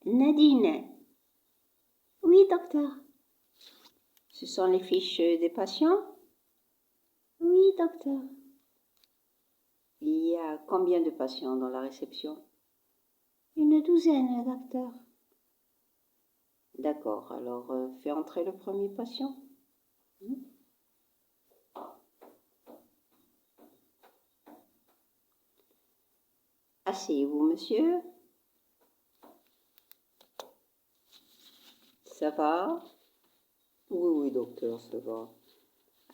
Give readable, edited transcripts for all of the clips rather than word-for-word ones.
Nadine. Oui, docteur. Ce sont les fiches des patients? Oui, docteur. Il y a combien de patients dans la réception? Une douzaine, docteur. D'accord, alors fais entrer le premier patient. Asseyez-vous, monsieur. Ça va? Oui, docteur, ça va.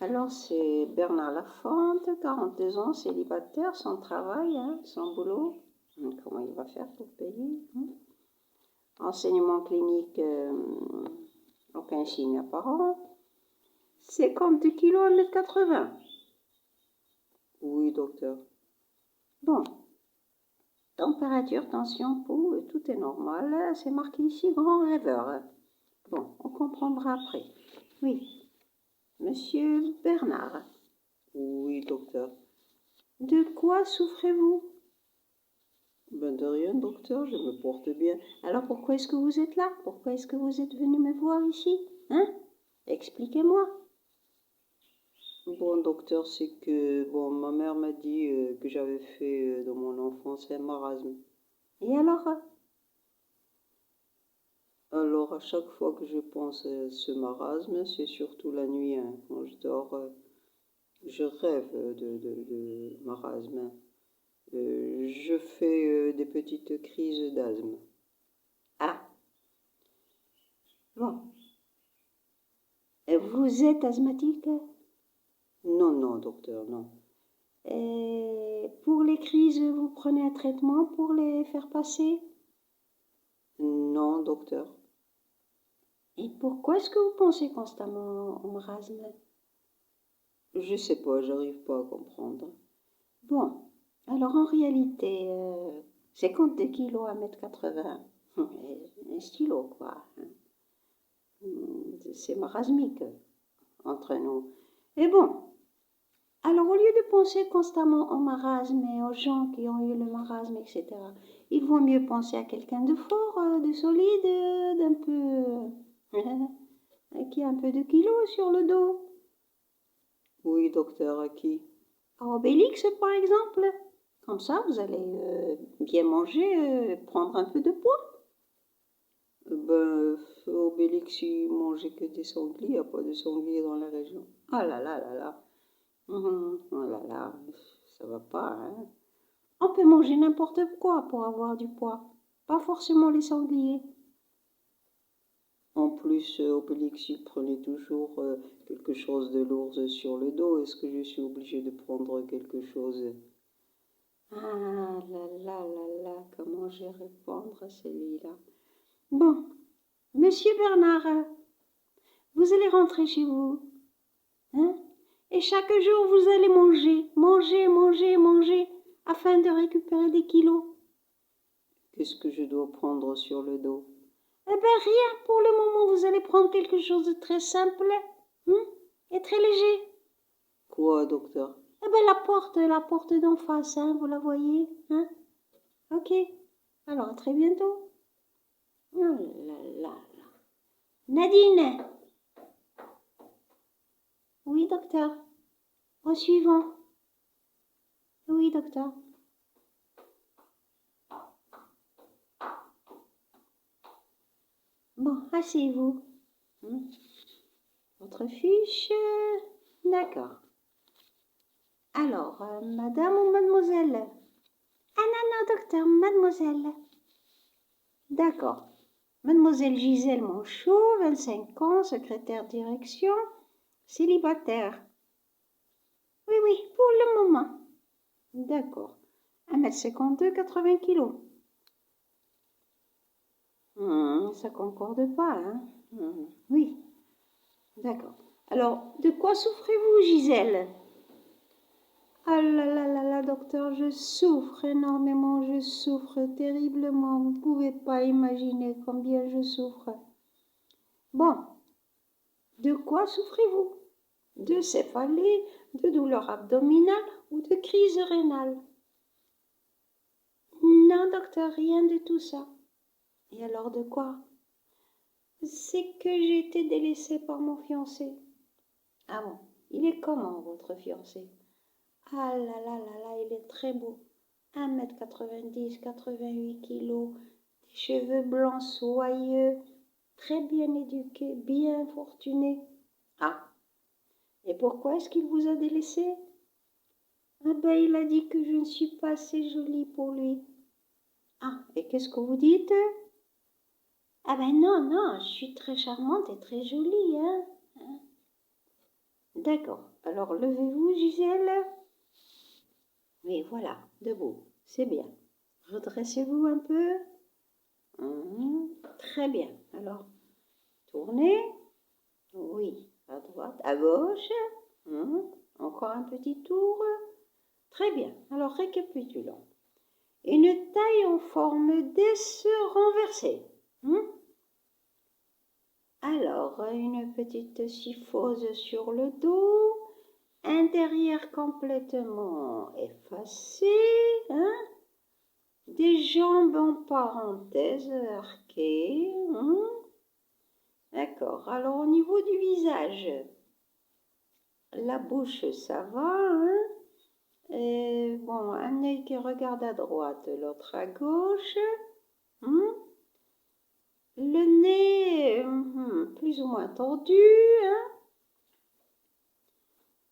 Alors, c'est Bernard Lafont, 42 ans, célibataire, sans travail, sans boulot. Comment il va faire pour payer? Enseignement clinique, aucun signe apparent. 52 kilos, 1,80 m. Oui, docteur. Bon. Température, tension, pouls, tout est normal. C'est marqué ici, grand rêveur. Bon, on comprendra après. Oui. Monsieur Bernard. Oui, docteur. De quoi souffrez-vous? Ben de rien, docteur, je me porte bien. Alors pourquoi est-ce que vous êtes là? Pourquoi est-ce que vous êtes venu me voir ici? Expliquez-moi. Bon, docteur, c'est que ma mère m'a dit que j'avais fait dans mon enfance un marasme. Et alors? Alors, à chaque fois que je pense à ce marasme, c'est surtout la nuit, quand je dors, je rêve de marasme. Je fais des petites crises d'asthme. Ah! Bon. Vous êtes asthmatique? Non, docteur, non. Pour les crises, vous prenez un traitement pour les faire passer? Non, docteur. Et pourquoi est-ce que vous pensez constamment au marasme? Je sais pas, j'arrive pas à comprendre. Bon, alors en réalité, 52 kilos à 1,80 m, un stylo quoi. C'est marasmique entre nous. Et bon, alors au lieu de penser constamment au marasme et aux gens qui ont eu le marasme, etc., il vaut mieux penser à quelqu'un de fort, de solide, d'un peu... qui a un peu de kilos sur le dos. Oui, docteur, à qui? À Obélix, par exemple. Comme ça, vous allez bien manger, prendre un peu de poids. Obélix, il mangeait que des sangliers, il n'y a pas de sangliers dans la région. Ah là là là là. Oh là là, ça va pas, hein. On peut manger n'importe quoi pour avoir du poids, pas forcément les sangliers. En plus, Obélix, il prenait toujours quelque chose de lourd sur le dos. Est-ce que je suis obligée de prendre quelque chose? Ah là là là là, comment je vais répondre à celui-là? Bon, monsieur Bernard, vous allez rentrer chez vous, et chaque jour vous allez manger, afin de récupérer des kilos. Qu'est-ce que je dois prendre sur le dos? Eh bien rien, pour le moment vous allez prendre quelque chose de très simple, et très léger. Quoi, docteur? Eh bien la porte d'en face, vous la voyez, Ok, alors à très bientôt. Oh là là là. Nadine. Oui, docteur. Au suivant. Oui, docteur. Bon, asseyez-vous. Votre fiche. D'accord. Alors, madame ou mademoiselle? Ah non, docteur, mademoiselle. D'accord. Mademoiselle Gisèle Manchot, 25 ans, secrétaire direction, célibataire. Oui, pour le moment. D'accord. 1,52 m, 80 kilos. Ça concorde pas, Oui. D'accord. Alors, de quoi souffrez-vous, Gisèle? Ah là là là là, docteur, je souffre énormément, je souffre terriblement. Vous ne pouvez pas imaginer combien je souffre. Bon, de quoi souffrez-vous? De céphalée, de douleur abdominale ou de crise rénale? Non, docteur, rien de tout ça. Et alors de quoi? C'est que j'ai été délaissée par mon fiancé. Ah bon? Il est comment, votre fiancé? Ah là là là là, il est très beau. 1,90 m, 88 kilos, des cheveux blancs soyeux, très bien éduqué, bien fortuné. Ah, et pourquoi est-ce qu'il vous a délaissé? Ah ben, il a dit que je ne suis pas assez jolie pour lui. Ah, et qu'est-ce que vous dites? Ah ben non, non, je suis très charmante et très jolie, hein? D'accord, alors levez-vous, Gisèle. Oui, voilà, debout, c'est bien. Redressez-vous un peu. Très bien. Alors, tournez. Oui, à droite, à gauche. Encore un petit tour. Très bien. Alors, récapitulons. Une taille en forme d'S renversée. Alors, une petite syphose sur le dos. Un derrière complètement effacé. Des jambes en parenthèse arquées. D'accord. Alors, au niveau du visage, la bouche, ça va. Bon, un œil qui regarde à droite, l'autre à gauche. Le nez, plus ou moins tordu.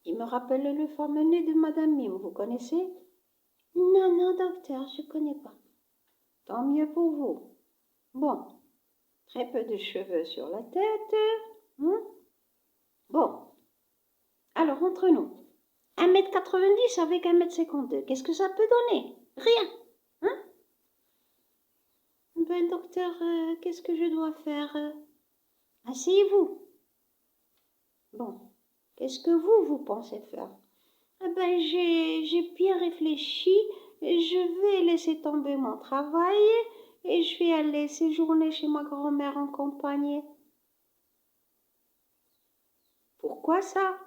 Il me rappelle le fameux nez de Madame Mime, vous connaissez? Non, non, docteur, je ne connais pas. Tant mieux pour vous. Bon, très peu de cheveux sur la tête. Bon, alors entre nous, 1,90 m avec 1,52 m, qu'est-ce que ça peut donner? Rien. Ben docteur, qu'est-ce que je dois faire? Asseyez-vous. Bon, qu'est-ce que vous pensez faire? Ah ben j'ai bien réfléchi, je vais laisser tomber mon travail et je vais aller séjourner chez ma grand-mère en campagne. Pourquoi ça?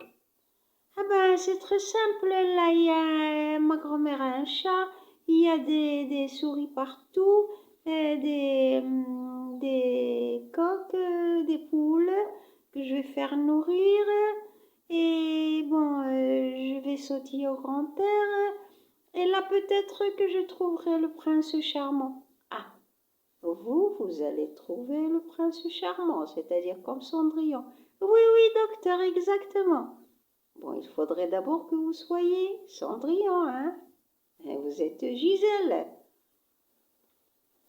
Ah ben c'est très simple, là il y a ma grand-mère a un chat, il y a des souris partout, des coqs, des poules que je vais faire nourrir et bon je vais sautiller au grand air et là peut-être que je trouverai le prince charmant. Ah, vous allez trouver le prince charmant, c'est-à-dire comme Cendrillon. Oui, oui, docteur, exactement. Bon, il faudrait d'abord que vous soyez Cendrillon, hein? Et vous êtes Gisèle.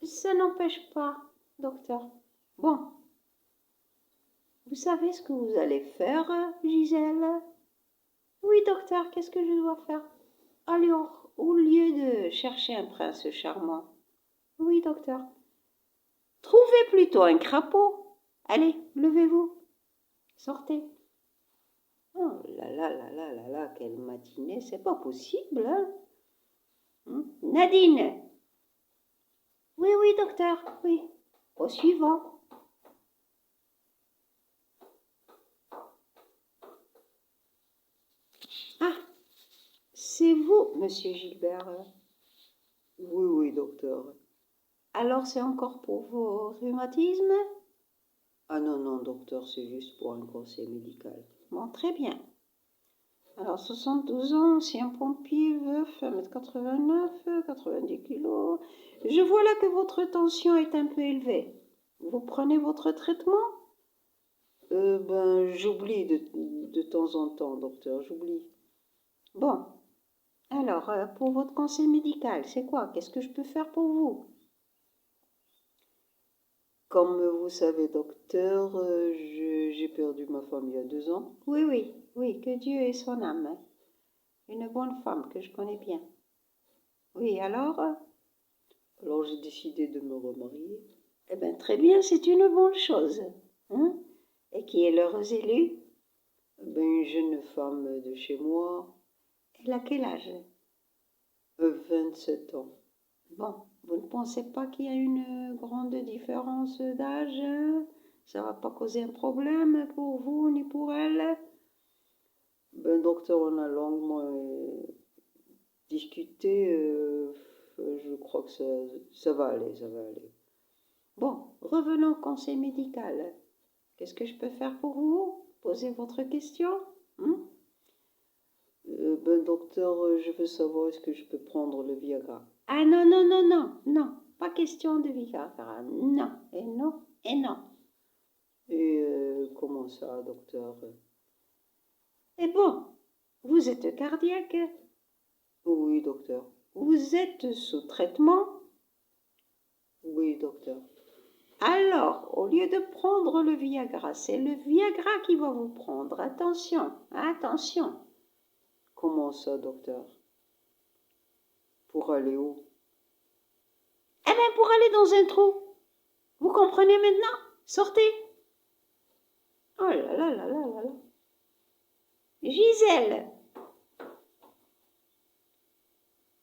Ça n'empêche pas, docteur. Bon, vous savez ce que vous allez faire, Gisèle? Oui, docteur, qu'est-ce que je dois faire? Alors, au lieu de chercher un prince charmant, oui, docteur, trouvez plutôt un crapaud. Allez, levez-vous, sortez. Oh là là là là là là, quelle matinée, c'est pas possible, hein? Nadine! Oui, oui, docteur, oui. Au suivant. Ah, c'est vous, monsieur Gilbert. Oui, oui, docteur. Alors, c'est encore pour vos rhumatismes? Ah non, non, docteur, c'est juste pour un conseil médical. Bon, très bien. Alors, 72 ans, ancien pompier, veuf, 1,89 m, 90 kilos. Je vois là que votre tension est un peu élevée. Vous prenez votre traitement? Ben, j'oublie de temps en temps, docteur, j'oublie. Bon, alors, pour votre conseil médical, c'est quoi? Qu'est-ce que je peux faire pour vous? Comme vous savez, docteur, j'ai perdu ma femme il y a 2 ans. Oui, oui, oui, que Dieu ait son âme. Une bonne femme que je connais bien. Oui, alors? Alors j'ai décidé de me remarier. Eh bien, très bien, c'est une bonne chose. Hein? Et qui est l'heureuse élue? Ben, une jeune femme de chez moi. Elle a quel âge? 27 ans. Bon, vous ne pensez pas qu'il y a une grande différence d'âge? Ça va pas causer un problème pour vous ni pour elle? Ben, docteur, on a longuement discuté. Je crois que ça va aller, ça va aller. Bon, revenons au conseil médical. Qu'est-ce que je peux faire pour vous? Posez votre question. Docteur, je veux savoir, est-ce que je peux prendre le Viagra? Ah non, non, non, non, non. Pas question de Viagra. Non, et non, et non. Et comment ça, docteur? Et bon, vous êtes cardiaque? Oui, docteur. Vous êtes sous traitement? Oui, docteur. Alors, au lieu de prendre le Viagra, c'est le Viagra qui va vous prendre. Attention, attention. Comment ça, docteur? Pour aller où? Eh bien, pour aller dans un trou. Vous comprenez maintenant? Sortez. Oh là là là là là là. Gisèle.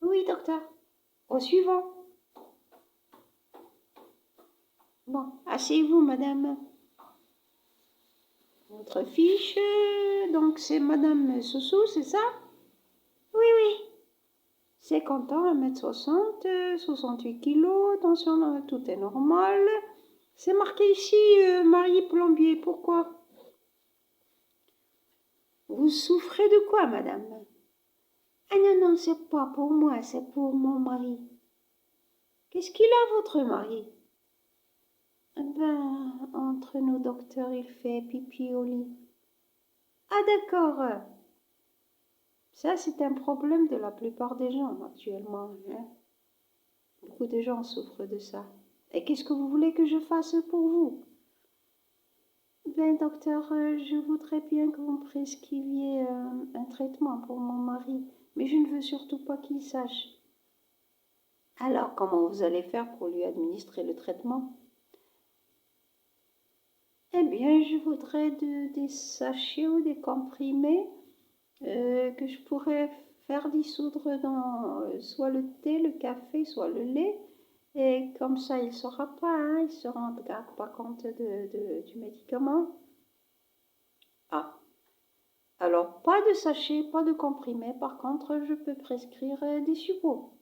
Oui, docteur. Au suivant. Bon, asseyez-vous, madame. Votre fiche, donc c'est madame Soussou, c'est ça? Oui, oui. 50 ans, 1m60, 68 kilos, tension, tout est normal. C'est marqué ici, Marie Plombier, pourquoi? Vous souffrez de quoi, madame? Ah non, non, c'est pas pour moi, c'est pour mon mari. Qu'est-ce qu'il a, votre mari? Ben, entre nous, docteur, il fait pipi au lit. Ah d'accord. Ça, c'est un problème de la plupart des gens actuellement. Hein? Beaucoup de gens souffrent de ça. Et qu'est-ce que vous voulez que je fasse pour vous? Ben, docteur, je voudrais bien que vous me prescriviez un traitement pour mon mari, mais je ne veux surtout pas qu'il sache. Alors, comment vous allez faire pour lui administrer le traitement? Eh bien, je voudrais des sachets ou des comprimés que je pourrais faire dissoudre dans soit le thé, le café, soit le lait. Et comme ça, il ne saura pas, hein, il ne se rendra pas compte du médicament. Ah, alors pas de sachet, pas de comprimé. Par contre, je peux prescrire des suppos.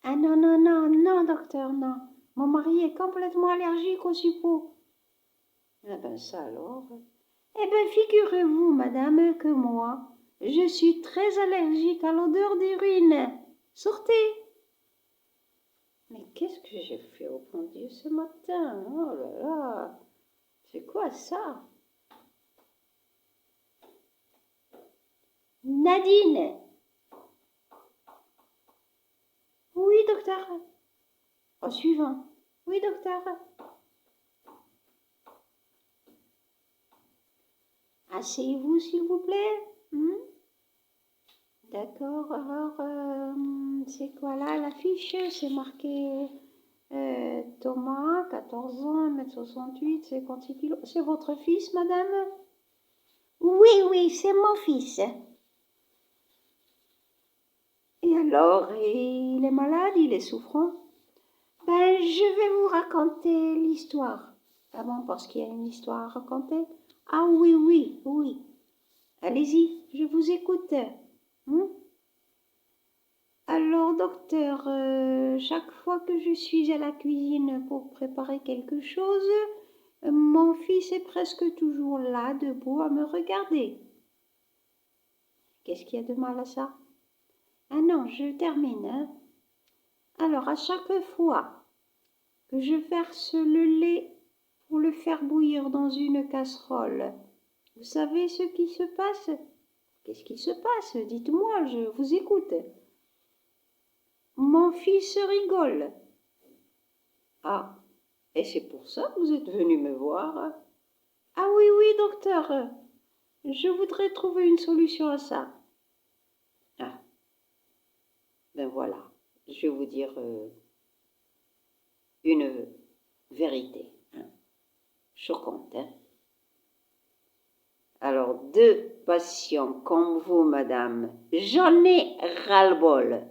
Ah non, non, non, non, docteur, non. Mon mari est complètement allergique aux suppos. Eh ben ça alors. Eh bien, figurez-vous, madame, que moi, je suis très allergique à l'odeur des urines. Sortez! Mais qu'est-ce que j'ai fait au bon Dieu ce matin? Oh là là! C'est quoi ça? Nadine! Oui, docteur. Au suivant. Oui, docteur. Asseyez-vous, s'il vous plaît. D'accord, alors, c'est quoi là l'affiche? C'est marqué Thomas, 14 ans, 1m68, 56 kilos. C'est votre fils, madame? Oui, oui, c'est mon fils. Et alors, il est malade, il est souffrant? Ben, je vais vous raconter l'histoire. Ah bon, parce qu'il y a une histoire à raconter? Ah oui, oui, oui. Allez-y, je vous écoute. Alors, docteur, chaque fois que je suis à la cuisine pour préparer quelque chose, mon fils est presque toujours là, debout, à me regarder. Qu'est-ce qu'il y a de mal à ça? Ah non, je termine. Hein. Alors, à chaque fois que je verse le lait pour le faire bouillir dans une casserole, vous savez ce qui se passe? Qu'est-ce qui se passe? Dites-moi, je vous écoute. Mon fils rigole. Ah, et c'est pour ça que vous êtes venu me voir? Ah oui, oui, docteur, je voudrais trouver une solution à ça. Ah, ben voilà, je vais vous dire une vérité, hein, choquante. Hein. Alors, 2 patients comme vous, madame, j'en ai ras-le-bol.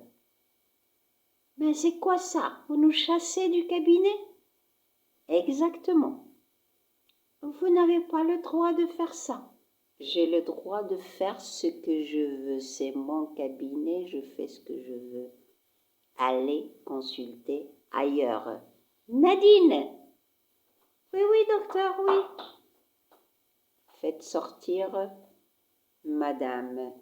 Mais c'est quoi ça? Vous nous chassez du cabinet? Exactement. Vous n'avez pas le droit de faire ça. J'ai le droit de faire ce que je veux. C'est mon cabinet, je fais ce que je veux. Allez consulter ailleurs. Nadine! Oui, oui, docteur, oui. Faites sortir madame.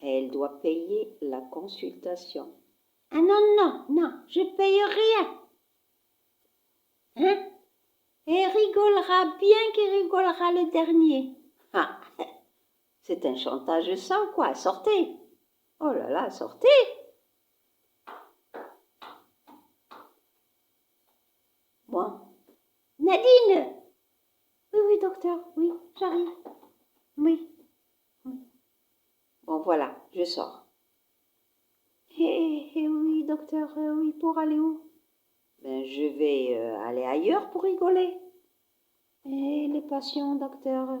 Elle doit payer la consultation. Ah non, non, non, je paye rien. Hein? Et rigolera bien qu'il rigolera le dernier. Ah, c'est un chantage sans quoi, sortez. Oh là là, sortez. Bon. Nadine. Oui, oui, docteur, oui, j'arrive. Oui. Bon, voilà, je sors. Oui, docteur, oui, pour aller où? Ben, je vais aller ailleurs pour rigoler. Et les patients, docteur?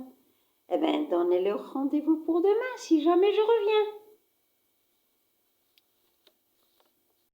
Eh bien, donnez-leur rendez-vous pour demain, si jamais je reviens.